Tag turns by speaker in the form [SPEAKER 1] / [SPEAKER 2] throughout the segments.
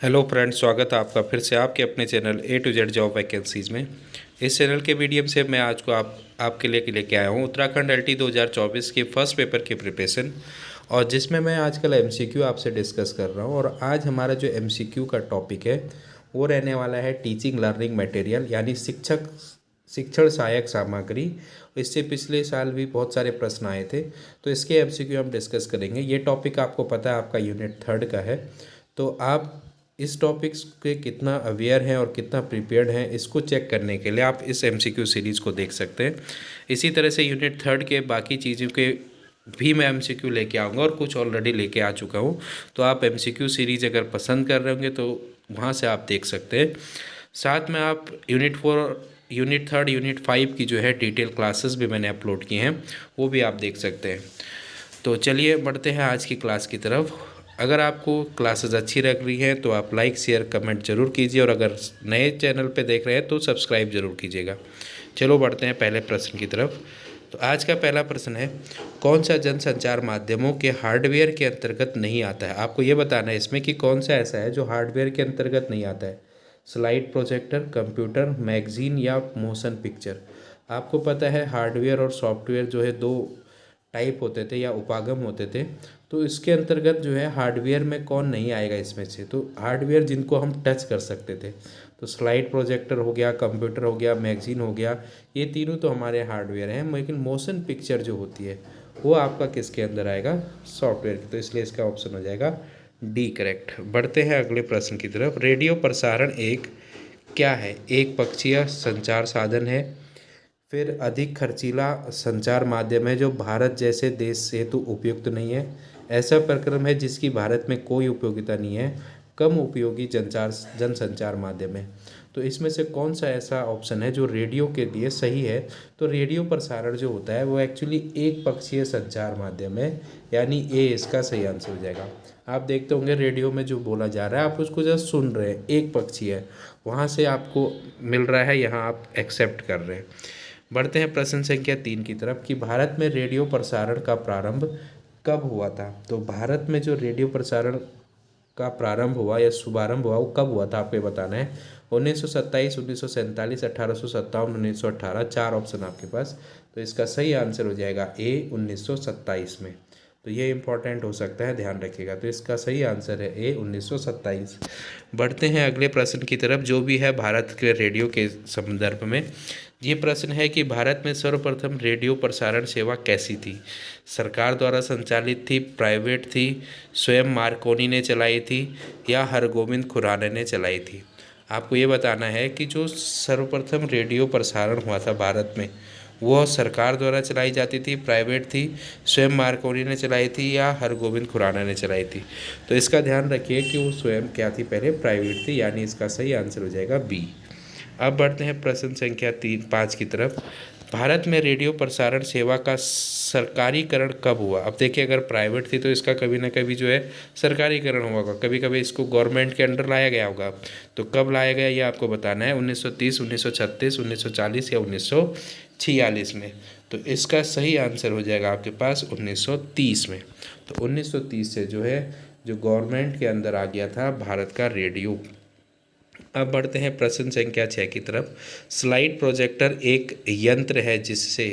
[SPEAKER 1] Hello friends, स्वागत है आपका फिर से आपके अपने channel A to Z job vacancies में। इस चैनल के मीडियम से मैं आज को आपके लिए लेके आया हूँ उत्तराखंड एलटी 2024 के फर्स्ट पेपर की प्रिपरेशन, और जिसमें मैं आजकल एमसीक्यू आपसे डिस्कस कर रहा हूँ। और आज हमारा जो एमसीक्यू का टॉपिक है वो रहने वाला है टीचिंग लर्निंग मटेरियल, यानी शिक्षण सहायक सामग्री। इससे पिछले साल भी बहुत सारे प्रश्न आए थे, तो इसके एमसीक्यू हम डिस्कस करेंगे। ये टॉपिक आपको पता है आपका यूनिट 3 का है, तो आप इस टॉपिक्स के कितना अवेयर हैं और कितना प्रिपेयर्ड हैं इसको चेक करने के लिए आप इस एमसीक्यू सीरीज़ को देख सकते हैं। इसी तरह से यूनिट 3 के बाकी चीज़ों के भी मैं एमसीक्यू लेके आऊँगा, और कुछ ऑलरेडी लेके आ चुका हूँ। तो आप एमसीक्यू सीरीज़ अगर पसंद कर रहे होंगे तो वहाँ से आप देख सकते हैं। साथ में आप यूनिट 4, यूनिट 3, यूनिट 5 की जो है डिटेल क्लासेस भी मैंने अपलोड की हैं, वो भी आप देख सकते हैं। तो चलिए बढ़ते हैं आज की क्लास की तरफ। अगर आपको क्लासेस अच्छी लग रही हैं तो आप लाइक शेयर कमेंट ज़रूर कीजिए, और अगर नए चैनल पे देख रहे हैं तो सब्सक्राइब ज़रूर कीजिएगा। चलो बढ़ते हैं पहले प्रश्न की तरफ। तो आज का पहला प्रश्न है, कौन सा जनसंचार माध्यमों के हार्डवेयर के अंतर्गत नहीं आता है। आपको ये बताना है इसमें कि कौन सा ऐसा है जो हार्डवेयर के अंतर्गत नहीं आता है। स्लाइड प्रोजेक्टर, कंप्यूटर, मैगजीन या मोशन पिक्चर। आपको पता है हार्डवेयर और सॉफ्टवेयर जो है दो टाइप होते थे या उपागम होते थे। तो इसके अंतर्गत जो है हार्डवेयर में कौन नहीं आएगा इसमें से। तो हार्डवेयर जिनको हम टच कर सकते थे, तो स्लाइड प्रोजेक्टर हो गया, कंप्यूटर हो गया, मैगजीन हो गया, ये तीनों तो हमारे हार्डवेयर हैं। लेकिन मोशन पिक्चर जो होती है वो आपका किसके अंदर आएगा, सॉफ्टवेयर के। तो इसलिए इसका ऑप्शन हो जाएगा डी करेक्ट। बढ़ते हैं अगले प्रश्न की तरफ। रेडियो प्रसारण एक क्या है, एक पक्षीय संचार साधन है, फिर अधिक खर्चीला संचार माध्यम है जो भारत जैसे देश हेतु उपयुक्त नहीं है, ऐसा प्रक्रम है जिसकी भारत में कोई उपयोगिता नहीं है, कम उपयोगी जनसंचार माध्यम है। तो इसमें से कौन सा ऐसा ऑप्शन है जो रेडियो के लिए सही है। तो रेडियो प्रसारण जो होता है वो एक्चुअली एक पक्षीय संचार माध्यम है, यानी ए इसका सही आंसर हो जाएगा। आप देखते होंगे रेडियो में जो बोला जा रहा है आप उसको जस्ट सुन रहे हैं, एक पक्षीय है, वहाँ से आपको मिल रहा है, यहाँ आप एक्सेप्ट कर रहे हैं। बढ़ते हैं प्रश्न संख्या 3 की तरफ कि भारत में रेडियो प्रसारण का प्रारंभ कब हुआ था। तो भारत में जो रेडियो प्रसारण का प्रारंभ हुआ या शुभारंभ हुआ वो कब हुआ था, आपको बताना है। 1927, 1947, 1857, 1918, 4 ऑप्शन आपके पास। तो इसका सही आंसर हो जाएगा ए 1927 में। तो ये इंपॉर्टेंट हो सकता है, ध्यान रखिएगा। तो इसका सही आंसर है ए 1927। बढ़ते हैं अगले प्रश्न की तरफ जो भी है भारत के रेडियो के संदर्भ में। ये प्रश्न है कि भारत में सर्वप्रथम रेडियो प्रसारण सेवा कैसी थी। सरकार द्वारा संचालित थी, प्राइवेट थी, स्वयं मार्कोनी ने चलाई थी, या हरगोविंद खुराना ने चलाई थी। आपको ये बताना है कि जो सर्वप्रथम रेडियो प्रसारण हुआ था भारत में वह सरकार द्वारा चलाई जाती थी, प्राइवेट थी, स्वयं मार्कोनी ने चलाई थी, या हरगोविंद खुराना ने चलाई थी। तो इसका ध्यान रखिए कि वो स्वयं क्या थी, पहले प्राइवेट थी, यानी इसका सही आंसर हो जाएगा बी। अब बढ़ते हैं प्रश्न संख्या 5 की तरफ। भारत में रेडियो प्रसारण सेवा का सरकारीकरण कब हुआ। अब देखिए अगर प्राइवेट थी तो इसका कभी ना कभी जो है सरकारीकरण हुआ होगा, कभी कभी इसको गवर्नमेंट के अंडर लाया गया होगा। तो कब लाया गया ये आपको बताना है, 1930, 1936, 1940 या 1946 में। तो इसका सही आंसर हो जाएगा आपके पास 1930 में। तो 1930 से जो है जो गवर्नमेंट के अंदर आ गया था भारत का रेडियो। अब बढ़ते हैं प्रश्न संख्या 6 की तरफ। स्लाइड प्रोजेक्टर एक यंत्र है जिससे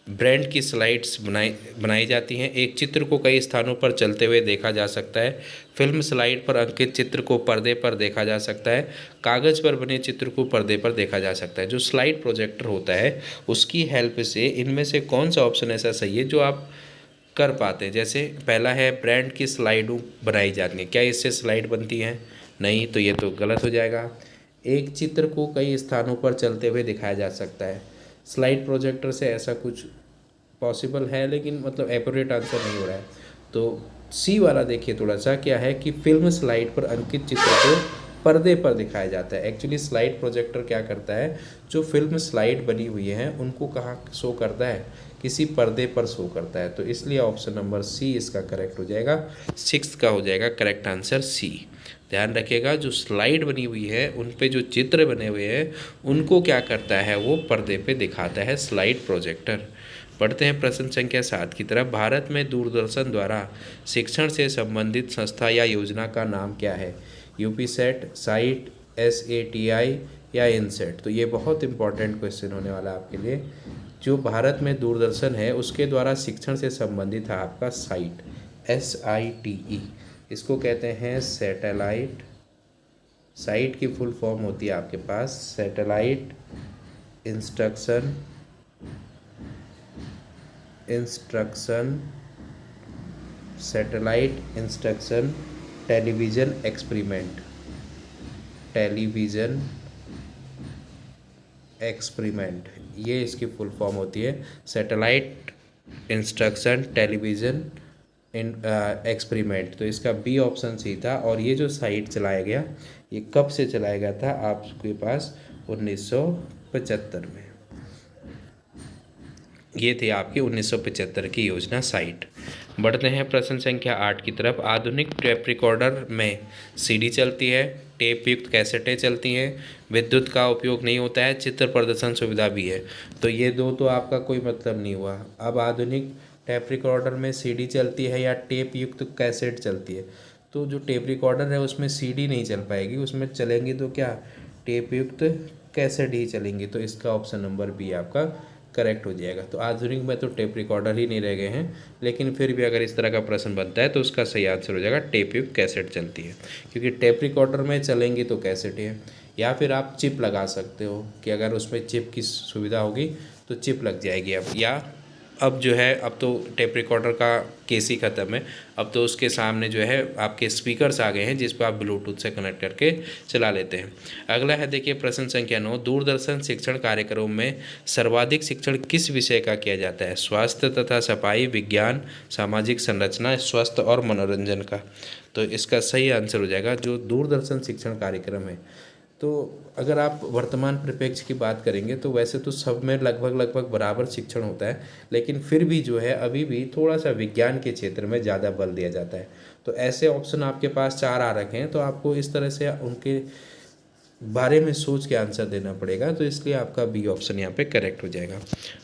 [SPEAKER 1] ब्रांड की स्लाइड्स बनाई जाती हैं। एक चित्र को कई स्थानों पर चलते हुए देखा जा सकता है। फिल्म स्लाइड पर अंकित चित्र को पर्दे पर देखा जा सकता है। कागज़ पर बने चित्र को पर्दे पर देखा जा सकता है। जो स्लाइड प्रोजेक्टर होता है उसकी हेल्प से इनमें से कौन सा ऑप्शन ऐसा सही है जो आप कर पाते हैं। जैसे पहला है ब्रांड की स्लाइडों बनाई जाती है, क्या इससे स्लाइड बनती हैं, नहीं, तो ये तो गलत हो जाएगा। एक चित्र को कई स्थानों पर चलते हुए दिखाया जा सकता है, स्लाइड प्रोजेक्टर से ऐसा कुछ पॉसिबल है, लेकिन मतलब एक्यूरेट आंसर नहीं हो रहा है। तो सी वाला देखिए थोड़ा सा, क्या है कि फिल्म स्लाइड पर अंकित चित्र को पर्दे पर दिखाया जाता है। एक्चुअली स्लाइड प्रोजेक्टर क्या करता है, जो फिल्म स्लाइड बनी हुई है उनको कहाँ शो करता है, किसी पर्दे पर शो करता है। तो इसलिए ऑप्शन नंबर सी इसका करेक्ट हो जाएगा, 6 का हो जाएगा करेक्ट आंसर सी। ध्यान रखिएगा जो स्लाइड बनी हुई है उन पे जो चित्र बने हुए हैं उनको क्या करता है, वो पर्दे पे दिखाता है स्लाइड प्रोजेक्टर। बढ़ते हैं प्रश्न संख्या 7 की तरफ। भारत में दूरदर्शन द्वारा शिक्षण से संबंधित संस्था या योजना का नाम क्या है। यूपी सेट, साइट, SATI या इनसेट। तो ये बहुत इंपॉर्टेंट क्वेश्चन होने वाला है आपके लिए। जो भारत में दूरदर्शन है उसके द्वारा शिक्षण से संबंधित है आपका साइट, SITE, इसको कहते हैं सैटेलाइट। साइट की फुल फॉर्म होती है आपके पास satellite instruction satellite instruction television experiment, television experiment, ये इसकी फुल फॉर्म होती है satellite instruction television in experiment. तो इसका बी ऑप्शन सही था। और ये जो साइट चलाया गया ये कब से चलाया गया था आपके पास? 1975 में। ये थी आपकी 1975 की योजना साइट। बढ़ते हैं प्रश्न संख्या 8 की तरफ। आधुनिक टेप रिकॉर्डर में सीडी चलती है, टेप युक्त कैसेटें चलती हैं, विद्युत का उपयोग नहीं होता है, चित्र प्रदर्शन सुविधा भी है। तो ये दो तो आपका कोई मतलब नहीं हुआ। अब आधुनिक टेप रिकॉर्डर में सीडी चलती है या टेप युक्त कैसेट चलती है? तो जो टेप रिकॉर्डर है उसमें सीडी नहीं चल पाएगी, उसमें चलेंगी तो क्या टेप युक्त कैसेट ही चलेंगी। तो इसका ऑप्शन नंबर बी आपका करेक्ट हो जाएगा। तो आधुनिक में तो टेप रिकॉर्डर ही नहीं रह गए हैं, लेकिन फिर भी अगर इस तरह का प्रश्न बनता है तो उसका सही आंसर हो जाएगा टेप युक्त कैसेट चलती है, क्योंकि टेप रिकॉर्डर में चलेंगी तो कैसेट है। या फिर आप चिप लगा सकते हो कि अगर उसमें चिप की सुविधा होगी तो चिप लग जाएगी। अब या अब जो है अब तो टेप रिकॉर्डर का केस ही ख़त्म है, अब तो उसके सामने जो है आपके स्पीकर्स आ गए हैं जिस पर आप ब्लूटूथ से कनेक्ट करके चला लेते हैं। अगला है देखिए प्रश्न संख्या 9। दूरदर्शन शिक्षण कार्यक्रम में सर्वाधिक शिक्षण किस विषय का किया जाता है? स्वास्थ्य तथा सफाई, विज्ञान, सामाजिक संरचना, स्वास्थ्य और मनोरंजन का। तो इसका सही आंसर हो जाएगा जो दूरदर्शन शिक्षण कार्यक्रम है। तो अगर आप वर्तमान परिप्रेक्ष्य की बात करेंगे तो वैसे तो सब में लगभग बराबर शिक्षण होता है, लेकिन फिर भी जो है अभी भी थोड़ा सा विज्ञान के क्षेत्र में ज़्यादा बल दिया जाता है। तो ऐसे ऑप्शन आपके पास 4 आ रखे हैं, तो आपको इस तरह से उनके बारे में सोच के आंसर देना पड़ेगा। तो इसलिए आपका बी ऑप्शन यहाँ पे करेक्ट हो जाएगा।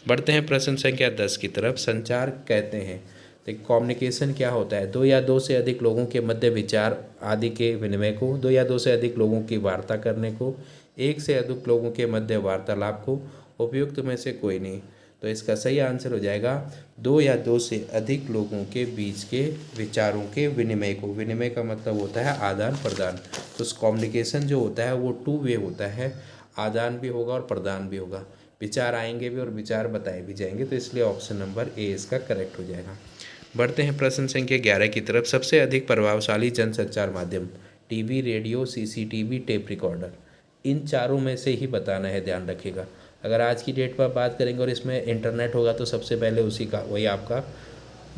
[SPEAKER 1] बढ़ते हैं प्रश्न संख्या 10 की तरफ। संचार कहते हैं, तो कम्युनिकेशन क्या होता है? दो या दो से अधिक लोगों के मध्य विचार आदि के विनिमय को, दो या दो से अधिक लोगों की वार्ता करने को, एक से अधिक लोगों के मध्य वार्तालाप को, उपयुक्त में से कोई नहीं। तो इसका सही आंसर हो जाएगा दो या दो से अधिक लोगों के बीच के विचारों के विनिमय को। विनिमय का मतलब होता है आदान प्रदान। तो कम्युनिकेशन जो होता है वो 2 वे होता है, आदान भी होगा और प्रदान भी होगा, विचार आएंगे भी और विचार बताए भी जाएंगे। तो इसलिए ऑप्शन नंबर ए इसका करेक्ट हो जाएगा। बढ़ते हैं प्रश्न संख्या 11 की तरफ। सबसे अधिक प्रभावशाली जनसंचार माध्यम? TV, radio, CCTV, tape recorder. इन चारों में से ही बताना है, ध्यान रखिएगा। अगर आज की डेट पर बात करेंगे और इसमें इंटरनेट होगा तो सबसे पहले उसी का वही आपका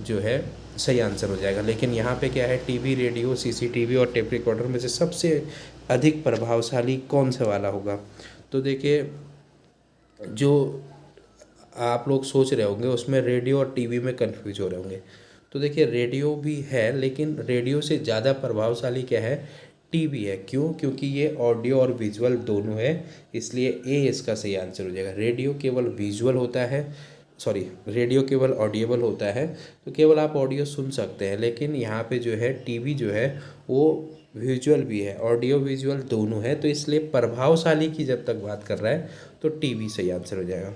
[SPEAKER 1] जो है सही आंसर हो जाएगा। लेकिन यहाँ पे क्या है, टीवी, रेडियो, CCTV और टेप रिकॉर्डर में से सबसे अधिक प्रभावशाली कौन सा वाला होगा? तो देखिए जो आप लोग सोच रहे होंगे उसमें रेडियो और टीवी में कंफ्यूज हो रहे होंगे। तो देखिए रेडियो भी है, लेकिन रेडियो से ज़्यादा प्रभावशाली क्या है? टीवी है। क्यों? क्योंकि ये ऑडियो और विजुअल दोनों है, इसलिए ए इसका सही आंसर हो जाएगा। रेडियो केवल विजुअल होता है, रेडियो केवल ऑडिएबल होता है, तो केवल आप ऑडियो सुन सकते हैं। लेकिन यहाँ पे जो है टीवी जो है वो विजुअल भी है, ऑडियो विजुअल दोनों है। तो इसलिए प्रभावशाली की जब तक बात कर रहा है तो टीवी सही आंसर हो जाएगा।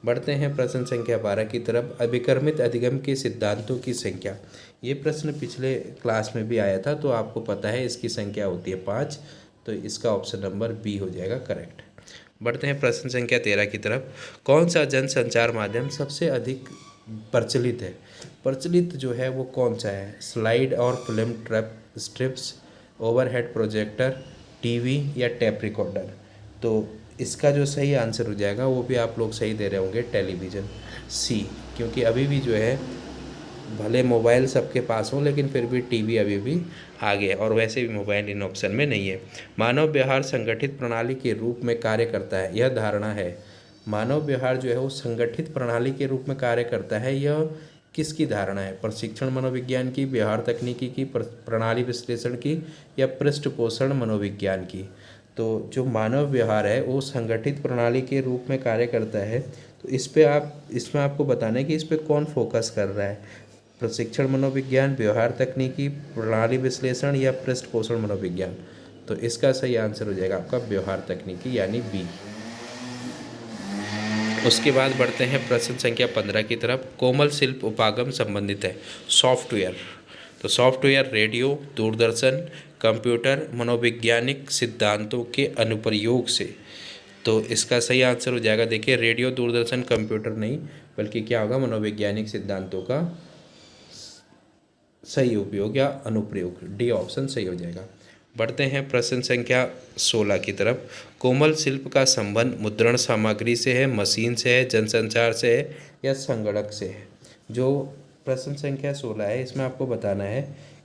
[SPEAKER 1] बढ़ते हैं प्रश्न संख्या 12 की तरफ। अभिकर्मित अधिगम के सिद्धांतों की संख्या। ये प्रश्न पिछले क्लास में भी आया था, तो आपको पता है इसकी संख्या होती है 5। तो इसका ऑप्शन नंबर बी हो जाएगा करेक्ट। बढ़ते हैं प्रश्न संख्या 13 की तरफ। कौन सा जनसंचार माध्यम सबसे अधिक प्रचलित है? प्रचलित जो है वो कौन सा है? स्लाइड और film strips, overhead projector, TV या टेप रिकॉर्डर। तो इसका जो सही आंसर हो जाएगा वो भी आप लोग सही दे रहे होंगे, टेलीविज़न, सी। क्योंकि अभी भी जो है भले मोबाइल सबके पास हो लेकिन फिर भी टीवी अभी भी आगे है, और वैसे भी मोबाइल इन ऑप्शन में नहीं है। मानव व्यवहार संगठित प्रणाली के रूप में कार्य करता है, यह धारणा है। मानव व्यवहार जो है वो संगठित प्रणाली के रूप में कार्य करता है, यह किसकी धारणा है? प्रशिक्षण मनोविज्ञान की, व्यवहार तकनीकी की, प्रणाली विश्लेषण की या पृष्ठपोषण मनोविज्ञान की। तो जो मानव व्यवहार है वो संगठित प्रणाली के रूप में कार्य करता है। तो इसमें आपको बताना है कि इस पर कौन फोकस कर रहा है? प्रशिक्षण मनोविज्ञान, व्यवहार तकनीकी, प्रणाली विश्लेषण या पृष्ठपोषण मनोविज्ञान। तो इसका सही आंसर हो जाएगा आपका व्यवहार तकनीकी यानी बी। उसके बाद बढ़ते हैं प्रश्न संख्या 15 की तरफ। कोमल शिल्प उपागम संबंधित है सॉफ्टवेयर। तो सॉफ्टवेयर रेडियो, दूरदर्शन, कंप्यूटर, मनोवैज्ञानिक सिद्धांतों के अनुप्रयोग से। तो इसका सही आंसर हो जाएगा, देखिए रेडियो, दूरदर्शन, कंप्यूटर नहीं बल्कि क्या होगा, मनोवैज्ञानिक सिद्धांतों का सही उपयोग या अनुप्रयोग, डी ऑप्शन सही हो जाएगा। बढ़ते हैं प्रश्न संख्या 16 की तरफ। कोमल शिल्प का संबंध मुद्रण सामग्री से है, मशीन से है, जनसंचार से है या संगणक से है। जो प्रश्न संख्या 16 है इसमें आपको बताना है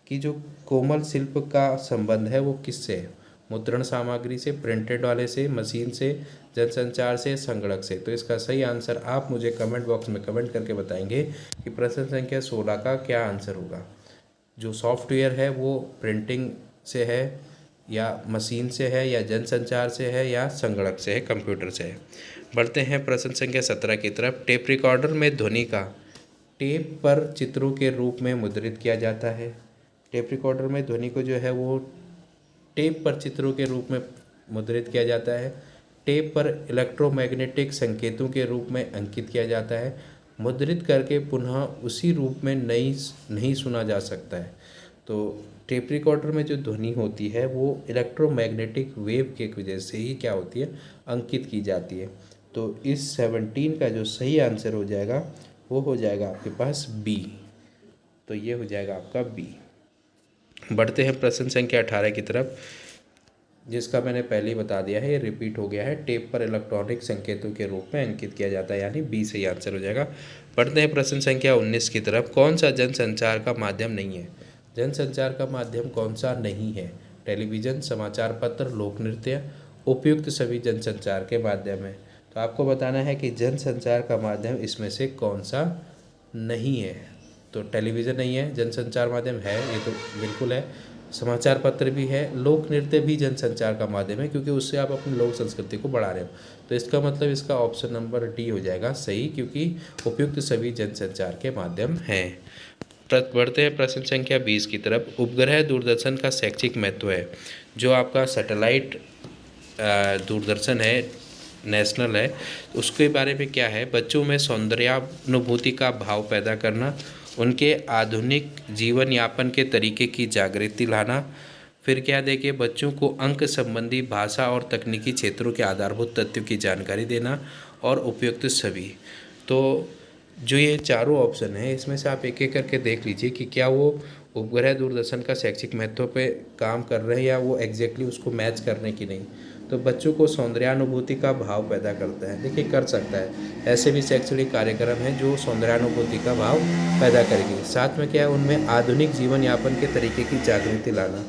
[SPEAKER 1] कि जो कोमल शिल्प का संबंध है वो किससे है, मुद्रण सामग्री से, प्रिंटेड वाले से, मशीन से, जनसंचार से, संगणक से। तो इसका सही आंसर आप मुझे कमेंट बॉक्स में कमेंट करके बताएंगे कि प्रश्न संख्या 16 का क्या आंसर होगा। जो सॉफ्टवेयर है वो प्रिंटिंग से है या मशीन से है या जनसंचार से है या संगणक से है, कंप्यूटर से है। बढ़ते हैं प्रश्न संख्या 17 की तरफ। टेप रिकॉर्डर में ध्वनि का टेप पर चित्रों के रूप में मुद्रित किया जाता है। टेप रिकॉर्डर में ध्वनि को जो है वो टेप पर चित्रों के रूप में मुद्रित किया जाता है। टेप पर इलेक्ट्रोमैग्नेटिक संकेतों के रूप में अंकित किया जाता है। मुद्रित करके पुनः उसी रूप में नहीं सुना जा सकता है। तो टेप रिकॉर्डर में जो ध्वनि होती है वो इलेक्ट्रोमैग्नेटिक वेव के वजह से ही क्या होती है, अंकित की जाती है। तो इस 17 का जो सही आंसर हो जाएगा वो हो जाएगा आपके पास बी। तो ये हो जाएगा आपका बी। बढ़ते हैं प्रश्न संख्या 18 की तरफ, जिसका मैंने पहले ही बता दिया है, ये रिपीट हो गया है। टेप पर इलेक्ट्रॉनिक संकेतों के रूप में अंकित किया जाता है, यानी बी सही आंसर हो जाएगा। बढ़ते हैं प्रश्न संख्या 19 की तरफ। कौन सा जनसंचार का माध्यम नहीं है। जनसंचार का माध्यम कौन सा नहीं है। टेलीविज़न, समाचार पत्र, लोक नृत्य, उपयुक्त सभी जनसंचार के माध्यम है। तो आपको बताना है कि जनसंचार का माध्यम इसमें से कौन सा नहीं है। तो टेलीविज़न नहीं है, जनसंचार माध्यम है, ये तो बिल्कुल है। समाचार पत्र भी है, लोक नृत्य भी जनसंचार का माध्यम है क्योंकि उससे आप अपनी लोक संस्कृति को बढ़ा रहे हो। तो इसका मतलब इसका ऑप्शन नंबर डी हो जाएगा सही, क्योंकि उपयुक्त सभी जनसंचार के माध्यम हैं। बढ़ते हैं प्रश्न संख्या 20 की तरफ। उपग्रह दूरदर्शन का शैक्षिक महत्व है। जो आपका सैटेलाइट दूरदर्शन है, नेशनल है, उसके बारे में क्या है। बच्चों में सौंदर्यानुभूति का भाव पैदा करना, उनके आधुनिक जीवन यापन के तरीके की जागृति लाना, फिर क्या देखिए बच्चों को अंक संबंधी, भाषा और तकनीकी क्षेत्रों के आधारभूत तथ्यों की जानकारी देना और उपयुक्त सभी। तो जो ये चारों ऑप्शन हैं इसमें से आप एक एक करके देख लीजिए कि क्या वो उपग्रह दूरदर्शन का शैक्षिक महत्व पे काम कर रहे हैं या वो एग्जैक्टली उसको मैच करने की नहीं। तो बच्चों को सौंदर्यानुभूति का भाव पैदा करता है, देखिए कर सकता है। ऐसे भी शैक्षणिक कार्यक्रम हैं जो सौंदर्यानुभूति का भाव पैदा करेंगे। साथ में क्या है, उनमें आधुनिक जीवन यापन के तरीके की जागृति लाना,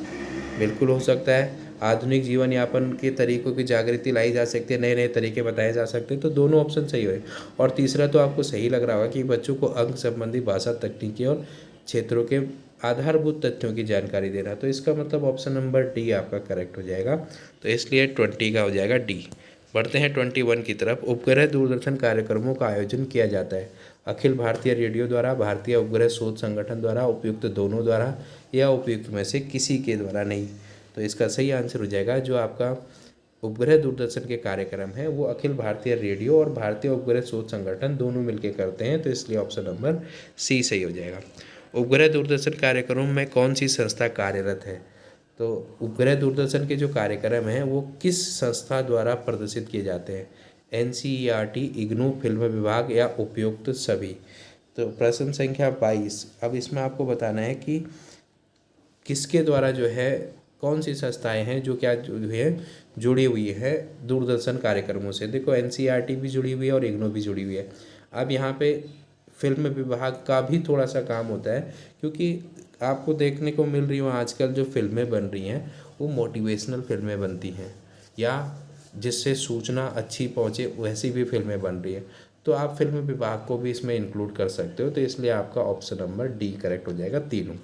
[SPEAKER 1] बिल्कुल हो सकता है। आधुनिक जीवन यापन के तरीकों की जागृति लाई जा सकती है, नए नए तरीके बताए जा सकते हैं। तो दोनों ऑप्शन सही हुए। और तीसरा तो आपको सही लग रहा होगा कि बच्चों को अंक संबंधी, भाषा, तकनीकी और क्षेत्रों के आधारभूत तथ्यों की जानकारी देना। तो इसका मतलब ऑप्शन नंबर डी आपका करेक्ट हो जाएगा। तो इसलिए 20 का हो जाएगा डी। बढ़ते हैं 21 की तरफ। उपग्रह दूरदर्शन कार्यक्रमों का आयोजन किया जाता है अखिल भारतीय रेडियो द्वारा, भारतीय उपग्रह शोध संगठन द्वारा, उपयुक्त दोनों द्वारा या उपयुक्त में से किसी के द्वारा नहीं। तो इसका सही आंसर हो जाएगा जो आपका उपग्रह दूरदर्शन के कार्यक्रम है वो अखिल भारतीय रेडियो और भारतीय उपग्रह शोध संगठन दोनों मिलकर करते हैं। तो इसलिए ऑप्शन नंबर सी सही हो जाएगा। उपग्रह दूरदर्शन कार्यक्रम में कौन सी संस्था कार्यरत है। तो उपग्रह दूरदर्शन के जो कार्यक्रम हैं वो किस संस्था द्वारा प्रदर्शित किए जाते हैं। NCERT, इग्नू, फिल्म विभाग या उपयुक्त सभी। तो प्रश्न संख्या 22। अब इसमें आपको बताना है कि किसके द्वारा जो है, कौन सी संस्थाएं हैं जो क्या जो है जुड़ी हुई है दूरदर्शन कार्यक्रमों से। देखो NCERT भी जुड़ी हुई है और इग्नू भी जुड़ी हुई है। अब यहाँ पे फिल्म विभाग का भी थोड़ा सा काम होता है, क्योंकि आपको देखने को मिल रही हो आजकल जो फिल्में बन रही हैं वो मोटिवेशनल फिल्में बनती हैं या जिससे सूचना अच्छी पहुँचे वैसी भी फिल्में बन रही है। तो आप फिल्म विभाग को भी इसमें इंक्लूड कर सकते हो। तो इसलिए आपका ऑप्शन नंबर डी करेक्ट हो जाएगा, तीनों।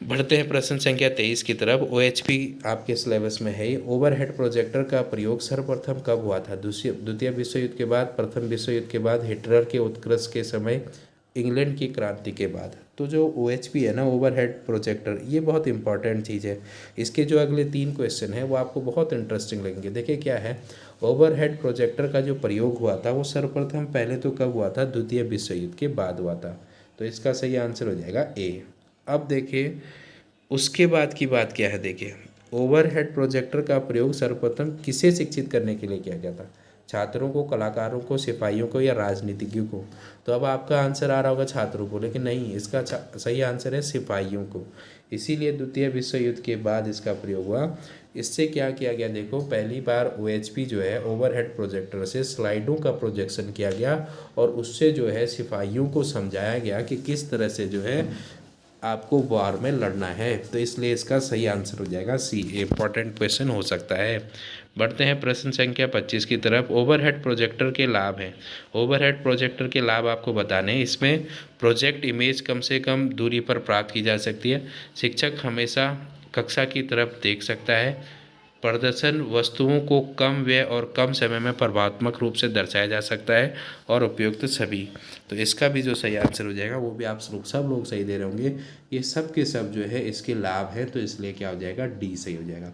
[SPEAKER 1] बढ़ते हैं प्रश्न संख्या 23 की तरफ। OHP आपके सिलेबस में है। ओवरहेड प्रोजेक्टर का प्रयोग सर्वप्रथम कब हुआ था। द्वितीय विश्व युद्ध के बाद, प्रथम विश्व युद्ध के बाद, हिटलर के उत्कर्ष के समय, इंग्लैंड की क्रांति के बाद। तो जो OHP है ना, ओवरहेड प्रोजेक्टर, ये बहुत इंपॉर्टेंट चीज़ है। इसके जो अगले 3 क्वेश्चन हैं वो आपको बहुत इंटरेस्टिंग लगेंगे। देखिए क्या है, ओवरहेड प्रोजेक्टर का जो प्रयोग हुआ था वो सर्वप्रथम पहले तो कब हुआ था, द्वितीय विश्व युद्ध के बाद हुआ था। तो इसका सही आंसर हो जाएगा ए। अब देखिए उसके बाद की बात क्या है। देखिए ओवरहेड प्रोजेक्टर का प्रयोग सर्वप्रथम किसे शिक्षित करने के लिए किया गया था, छात्रों को, कलाकारों को, सिपाहियों को या राजनीतिज्ञों को। तो अब आपका आंसर आ रहा होगा छात्रों को, लेकिन नहीं, इसका सही आंसर है सिपाहियों को। इसीलिए द्वितीय विश्व युद्ध के बाद इसका प्रयोग हुआ। इससे क्या किया गया, देखो पहली बार OHP जो है ओवरहेड प्रोजेक्टर से स्लाइडों का प्रोजेक्शन किया गया और उससे जो है सिपाहियों को समझाया गया कि किस तरह से जो है आपको वार में लड़ना है। तो इसलिए इसका सही आंसर हो जाएगा सी। इम्पॉर्टेंट क्वेश्चन हो सकता है। बढ़ते हैं प्रश्न संख्या 25 की तरफ। ओवरहेड प्रोजेक्टर के लाभ हैं। ओवरहेड प्रोजेक्टर के लाभ आपको बताने हैं। इसमें प्रोजेक्ट इमेज कम से कम दूरी पर प्राप्त की जा सकती है। शिक्षक हमेशा कक्षा की तरफ देख सकता है। प्रदर्शन वस्तुओं को कम व्यय और कम समय में प्रभावत्मक रूप से दर्शाया जा सकता है। और उपयुक्त सभी। तो इसका भी जो सही आंसर हो जाएगा वो भी आप सब लोग सही दे रहे होंगे। ये सब के सब जो है इसके लाभ हैं, तो इसलिए क्या हो जाएगा, डी सही हो जाएगा।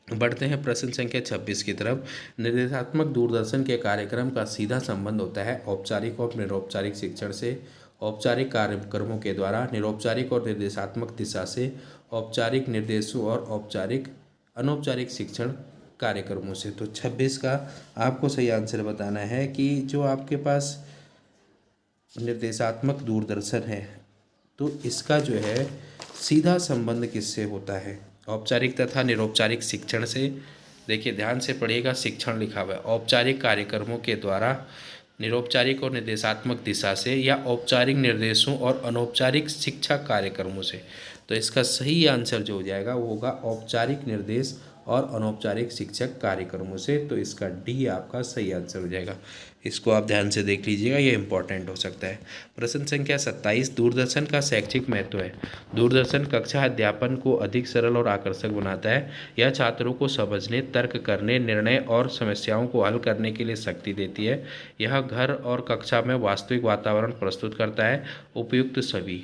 [SPEAKER 1] बढ़ते हैं प्रश्न संख्या 26 की तरफ। निर्देशात्मक दूरदर्शन के कार्यक्रम का सीधा संबंध होता है औपचारिक और निरौपचारिक शिक्षण से, औपचारिक कार्यक्रमों के द्वारा, निरौपचारिक और निर्देशात्मक दिशा से, औपचारिक निर्देशों और औपचारिक अनौपचारिक शिक्षण कार्यक्रमों से। तो 26 का आपको सही आंसर बताना है कि जो आपके पास निर्देशात्मक दूरदर्शन है तो इसका जो है सीधा संबंध किससे होता है, औपचारिक तथा निरौपचारिक शिक्षण से। देखिए ध्यान से पढ़िएगा, शिक्षण लिखा हुआ है। औपचारिक कार्यक्रमों के द्वारा, निरौपचारिक और निर्देशात्मक दिशा से, या औपचारिक निर्देशों और अनौपचारिक शिक्षा कार्यक्रमों से। तो इसका सही आंसर जो हो जाएगा वो होगा औपचारिक निर्देश और अनौपचारिक शिक्षक कार्यक्रमों से। तो इसका डी आपका सही आंसर हो जाएगा। इसको आप ध्यान से देख लीजिएगा, ये इंपॉर्टेंट हो सकता है। प्रश्न संख्या 27। दूरदर्शन का शैक्षिक महत्व है। दूरदर्शन कक्षा अध्यापन को अधिक सरल और आकर्षक बनाता है। यह छात्रों को समझने, तर्क करने, निर्णय और समस्याओं को हल करने के लिए शक्ति देती है। यह घर और कक्षा में वास्तविक वातावरण प्रस्तुत करता है। उपयुक्त सभी।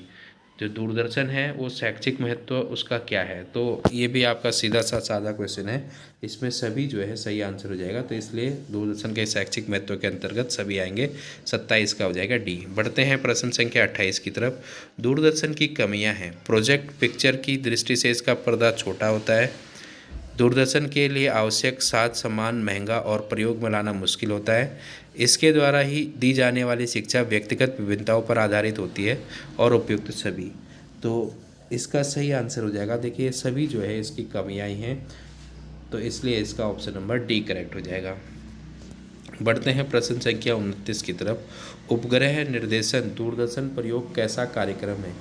[SPEAKER 1] जो दूरदर्शन है वो शैक्षिक महत्व उसका क्या है, तो ये भी आपका सीधा सा सादा क्वेश्चन है। इसमें सभी जो है सही आंसर हो जाएगा। तो इसलिए दूरदर्शन के शैक्षिक महत्व के अंतर्गत सभी आएंगे। 27 का हो जाएगा डी। बढ़ते हैं प्रश्न संख्या 28 की तरफ। दूरदर्शन की कमियां हैं। प्रोजेक्ट पिक्चर की दृष्टि से इसका पर्दा छोटा होता है। दूरदर्शन के लिए आवश्यक साज सामान महंगा और प्रयोग में लाना मुश्किल होता है। इसके द्वारा ही दी जाने वाली शिक्षा व्यक्तिगत विभिन्नताओं पर आधारित होती है। और उपयुक्त सभी। तो इसका सही आंसर हो जाएगा, देखिए सभी जो है इसकी कमियां ही हैं। तो इसलिए इसका ऑप्शन नंबर डी करेक्ट हो जाएगा। बढ़ते हैं प्रश्न संख्या 29 की तरफ। उपग्रह निर्देशन दूरदर्शन प्रयोग कैसा कार्यक्रम है।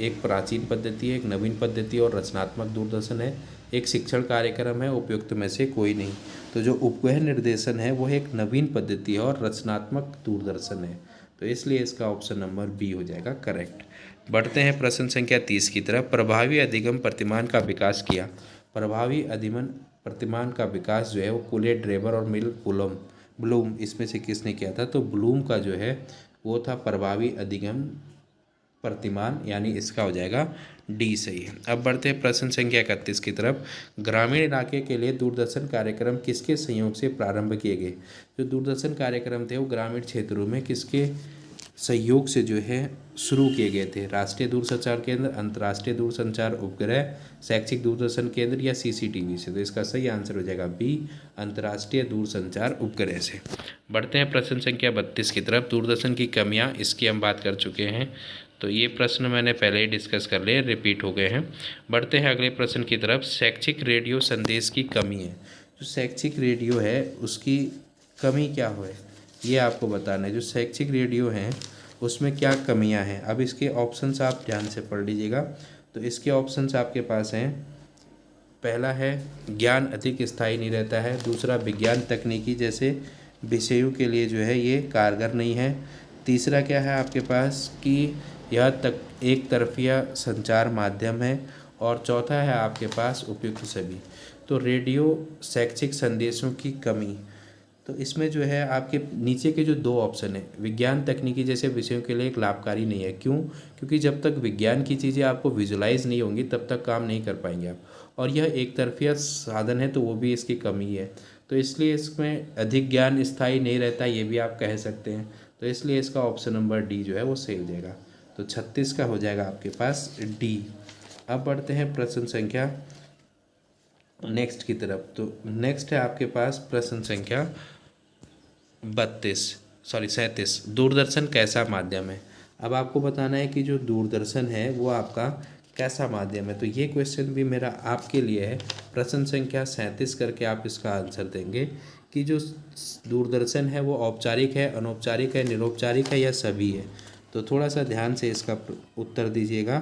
[SPEAKER 1] एक प्राचीन पद्धति है, एक नवीन पद्धति और रचनात्मक दूरदर्शन है, एक शिक्षण कार्यक्रम है, उपयुक्त में से कोई नहीं। तो जो उपग्रह निर्देशन है वो एक नवीन पद्धति है और रचनात्मक दूरदर्शन है। तो इसलिए इसका ऑप्शन नंबर बी हो जाएगा करेक्ट। बढ़ते हैं प्रश्न संख्या 30 की तरफ। प्रभावी अधिगम प्रतिमान का विकास किया। प्रभावी अधिगम प्रतिमान का विकास जो है वो कुलेट, ड्रेबर और मिल ब्लूम इसमें से किसने किया था। तो ब्लूम का जो है वो था प्रभावी अधिगम प्रतिमान, यानी इसका हो जाएगा डी सही है। अब बढ़ते हैं प्रश्न संख्या 31 की तरफ। ग्रामीण इलाके के लिए दूरदर्शन कार्यक्रम किसके सहयोग से प्रारंभ किए गए। जो दूरदर्शन कार्यक्रम थे वो ग्रामीण क्षेत्रों में किसके सहयोग से जो है शुरू किए गए थे। राष्ट्रीय दूरसंचार केंद्र, अंतर्राष्ट्रीय दूरसंचार उपग्रह, शैक्षिक दूरदर्शन केंद्र या CCTV से। तो इसका सही आंसर हो जाएगा बी, अंतर्राष्ट्रीय दूरसंचार उपग्रह से। बढ़ते हैं प्रश्न संख्या 32 की तरफ। दूरदर्शन की कमियां, इसकी हम बात कर चुके हैं। तो ये प्रश्न मैंने पहले ही डिस्कस कर लिए, रिपीट हो गए हैं। बढ़ते हैं अगले प्रश्न की तरफ। शैक्षिक रेडियो संदेश की कमी है। जो शैक्षिक रेडियो है उसकी कमी क्या है ये आपको बताना है। जो शैक्षिक रेडियो हैं उसमें क्या कमियां हैं। अब इसके ऑप्शंस आप ध्यान से पढ़ लीजिएगा। तो इसके ऑप्शंस आपके पास हैं। पहला है ज्ञान अधिक स्थायी नहीं रहता है। दूसरा, विज्ञान तकनीकी जैसे विषयों के लिए जो है ये कारगर नहीं है। तीसरा क्या है आपके पास कि यह तक एक तरफिया संचार माध्यम है। और चौथा है आपके पास उपयुक्त सभी। तो रेडियो शैक्षिक संदेशों की कमी, तो इसमें जो है आपके नीचे के जो 2 ऑप्शन है, विज्ञान तकनीकी जैसे विषयों के लिए एक लाभकारी नहीं है। क्यों? क्योंकि जब तक विज्ञान की चीज़ें आपको विजुलाइज नहीं होंगी तब तक काम नहीं कर पाएंगे आप, और यह एक तरफिया साधन है तो वो भी इसकी कमी है। तो इसलिए इसमें अधिक ज्ञान स्थायी नहीं रहता, ये भी आप कह सकते हैं। तो इसलिए इसका ऑप्शन नंबर डी जो है वो सही हो जाएगा। तो 36 का हो जाएगा आपके पास डी। अब बढ़ते हैं प्रश्न संख्या नेक्स्ट की तरफ। तो नेक्स्ट है आपके पास प्रश्न संख्या 37। दूरदर्शन कैसा माध्यम है? अब आपको बताना है कि जो दूरदर्शन है वो आपका कैसा माध्यम है। तो ये क्वेश्चन भी मेरा आपके लिए है। प्रश्न संख्या 37 करके आप इसका आंसर देंगे कि जो दूरदर्शन है वो औपचारिक है, अनौपचारिक है, निरौपचारिक है या सभी है। तो थोड़ा सा ध्यान से इसका उत्तर दीजिएगा,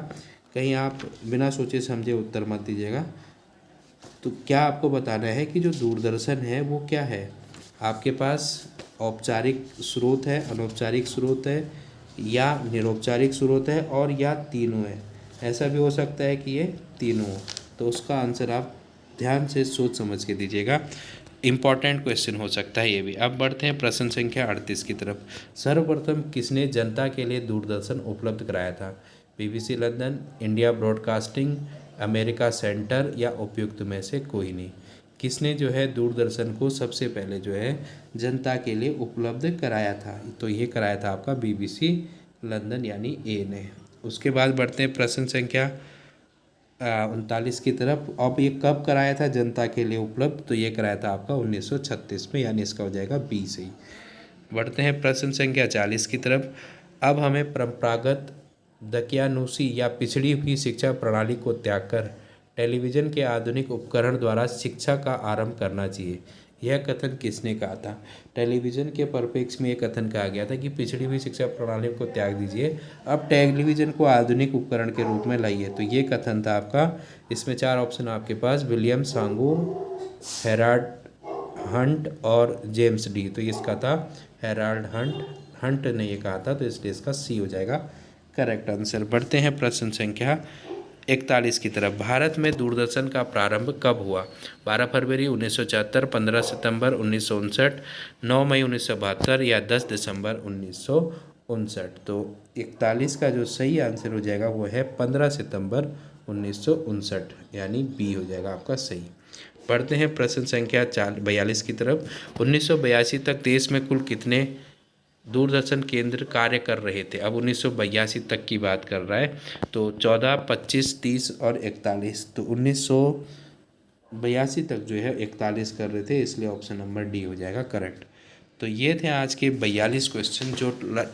[SPEAKER 1] कहीं आप बिना सोचे समझे उत्तर मत दीजिएगा। तो क्या आपको बताना है कि जो दूरदर्शन है वो क्या है? आपके पास औपचारिक स्रोत है, अनौपचारिक स्रोत है या निरौपचारिक स्रोत है, और या तीनों है। ऐसा भी हो सकता है कि ये तीनों हो। तो उसका आंसर आप ध्यान से सोच समझ के दीजिएगा, इम्पॉर्टेंट क्वेश्चन हो सकता है ये भी। अब बढ़ते हैं प्रश्न संख्या 38 की तरफ। सर्वप्रथम किसने जनता के लिए दूरदर्शन उपलब्ध कराया था? BBC London, India broadcasting, America centre या उपयुक्त में से कोई नहीं। किसने जो है दूरदर्शन को सबसे पहले जो है जनता के लिए उपलब्ध कराया था? तो ये कराया था आपका BBC लंदन यानी ए ने। उसके बाद बढ़ते हैं प्रश्न संख्या 39 की तरफ। अब ये कब कराया था जनता के लिए उपलब्ध? तो ये कराया था आपका 1936 में, यानी इसका हो जाएगा बी सही। बढ़ते हैं प्रश्न संख्या 40 की तरफ। अब हमें परंपरागत दकियानूसी या पिछड़ी हुई शिक्षा प्रणाली को त्याग कर टेलीविज़न के आधुनिक उपकरण द्वारा शिक्षा का आरंभ करना चाहिए। यह कथन किसने कहा था? टेलीविज़न के परिप्रेक्ष्य में यह कथन कहा गया था कि पिछड़ी हुई शिक्षा प्रणाली को त्याग दीजिए, अब टेलीविज़न को आधुनिक उपकरण के रूप में लाइए। तो ये कथन था आपका। इसमें 4 ऑप्शन आपके पास, विलियम सांगो, हेराल्ड हंट और जेम्स डी। तो इसका था हेराल्ड हंट ने ये कहा था, तो इसलिए इसका सी हो जाएगा करेक्ट आंसर। बढ़ते हैं प्रश्न संख्या 41 की तरफ। भारत में दूरदर्शन का प्रारंभ कब हुआ? 12 फरवरी 1974, 15 सितंबर 1959, 9 मई 1972 या 10 दिसंबर 1959। तो 41 का जो सही आंसर हो जाएगा वो है 15 सितंबर 1959, यानी बी हो जाएगा आपका सही। बढ़ते हैं प्रश्न संख्या 42 की तरफ। 1982 तक देश में कुल कितने दूरदर्शन केंद्र कार्य कर रहे थे? अब 1982 तक की बात कर रहा है, तो 14, 25, 30 और 41। तो 1982 तक जो है 41 कर रहे थे, इसलिए ऑप्शन नंबर डी हो जाएगा करेक्ट। तो ये थे आज के 42 क्वेश्चन जो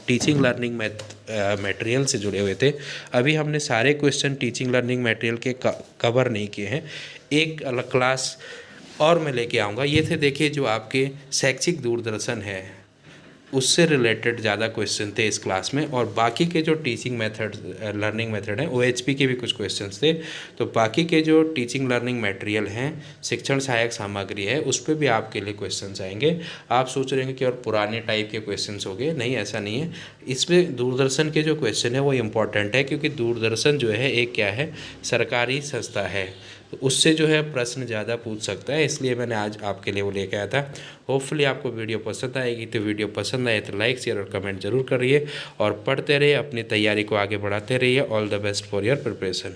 [SPEAKER 1] टीचिंग लर्निंग मटेरियल से जुड़े हुए थे। अभी हमने सारे क्वेश्चन टीचिंग लर्निंग मटेरियल के कवर नहीं किए हैं, एक अलग क्लास और मैं लेके आऊँगा। ये थे देखिए जो आपके शैक्षिक दूरदर्शन है उससे रिलेटेड ज़्यादा क्वेश्चन थे इस क्लास में, और बाकी के जो टीचिंग मेथड लर्निंग मेथड हैं OHP के भी कुछ क्वेश्चंस थे। तो बाकी के जो टीचिंग लर्निंग मटेरियल हैं, शिक्षण सहायक सामग्री है, उस पर भी आपके लिए क्वेश्चंस आएंगे। आप सोच रहे हैं कि और पुराने टाइप के क्वेश्चंस हो गए, नहीं ऐसा नहीं है। इसमें दूरदर्शन के जो क्वेश्चन है वो इम्पॉर्टेंट है, क्योंकि दूरदर्शन जो है एक क्या है, सरकारी संस्था है, तो उससे जो है प्रश्न ज़्यादा पूछ सकता है, इसलिए मैंने आज आपके लिए वो लेके आया था। होपफुली आपको वीडियो पसंद आएगी। तो वीडियो पसंद आए तो लाइक शेयर और कमेंट जरूर करिए, और पढ़ते रहिए, अपनी तैयारी को आगे बढ़ाते रहिए। All the best for your preparation.